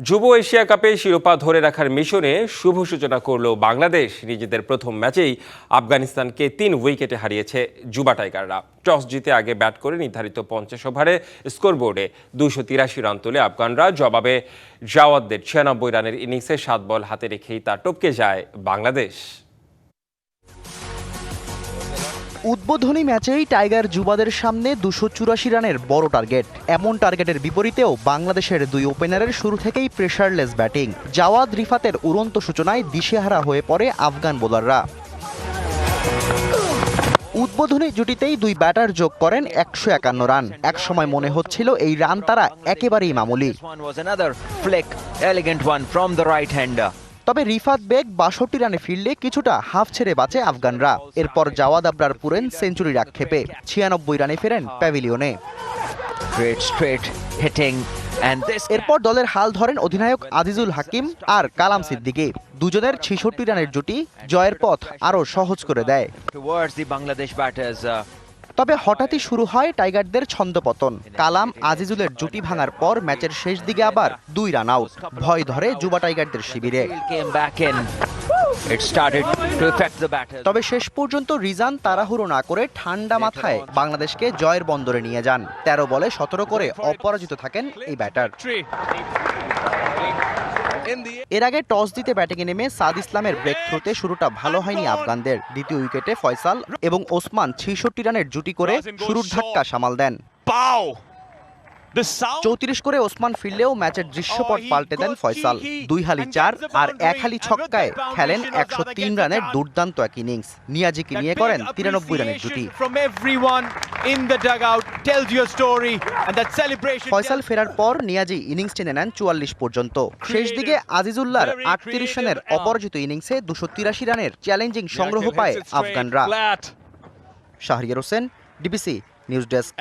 যুব এশিয়া কাপে শিরোপা ধরে রাখার মিশনে শুভ সূচনা করল বাংলাদেশ। নিজেদের প্রথম ম্যাচেই আফগানিস্তানকে 3 উইকেটে হারিয়েছে যুবা টাইগাররা। টস জিতে আগে ব্যাট করে নির্ধারিত 50 ওভারে স্কোরবোর্ডে 283 রান তুলে আফগানরা। জবাবে জাওয়াদের 96 রানের ইনিংসে 7 বল হাতে রেখেই তা টপকে যায় বাংলাদেশ। উদ্বোধনী ম্যাচেই টাইগার যুবাদের সামনে 284 রানের বড় টার্গেট। এমন টার্গেটের বিপরীতেও বাংলাদেশের দুই ওপেনারের শুরু থেকেই প্রেসারলেস ব্যাটিং। জাওয়াদ রিফাতের উড়ন্ত সূচনায় দিশেহারা হয়ে পড়ে আফগান বোলাররা। উদ্বোধনী জুটিতেই দুই ব্যাটার যোগ করেন 151 রান। একসময় মনে হচ্ছিল এই রান তারা একেবারেই মামুলি। তবে রিফাত বেগ 62 রানে ফিরলে কিছুটা হাফ ছেড়ে বাঁচে আফগানরা। এরপর জাওয়াদ আবরার পুরেন সেঞ্চুরির আক্ষেপে 96 রানে ফেরেন প্যাভিলিয়নে। এরপর দলের হাল ধরেন অধিনায়ক আজিজুল হাকিম আর কালাম সিদ্দিকী। দুজনের 66 রানের জুটি জয়ের পথ আরও সহজ করে দেয়। তবে হঠাৎই শুরু হয় টাইগারদের ছন্দপতন। কালাম আজিজুলের জুটি ভাঙার পর ম্যাচের শেষ দিকে আবার 2 রান আউট। ভয় ধরে যুবা টাইগারদের শিবিরে। তবে শেষ পর্যন্ত রিজান তাড়াহুড়ো না করে ঠান্ডা মাথায় বাংলাদেশকে জয়ের বন্দরে নিয়ে যান। 13 বলে 17 করে অপরাজিত থাকেন এই ব্যাটার। এর আগে টস দিতে ব্যাটিংয়ে নেমে সাদ ইসলামের ব্রেক থ্রোতে শুরুটা ভালো হয়নি আফগানদের। দ্বিতীয় উইকেটে ফয়সাল এবং ওসমান 66 রানের জুটি করে শুরুর ধাক্কা সামাল দেন। 34 করে ওসমান ফিরলেও ম্যাচের দৃশ্যপট পাল্টে দেন ফয়সাল। 2 হালি 4 আর 1 হালি ছক্কায় খেলেন 103 রানের দুর্দান্ত এক ইনিংস। নিয়াজিকে নিয়ে করেন 93 রানের জুটি। ফয়সাল ফেরার পর নিয়াজি ইনিংস টেনে নেন 44 পর্যন্ত। শেষ দিকে আজিজুল্লাহর 38 রানের অপরাজিত ইনিংসে 283 রানের চ্যালেঞ্জিং সংগ্রহ পায় আফগানরা। Shahriar Hossain, DBC news desk.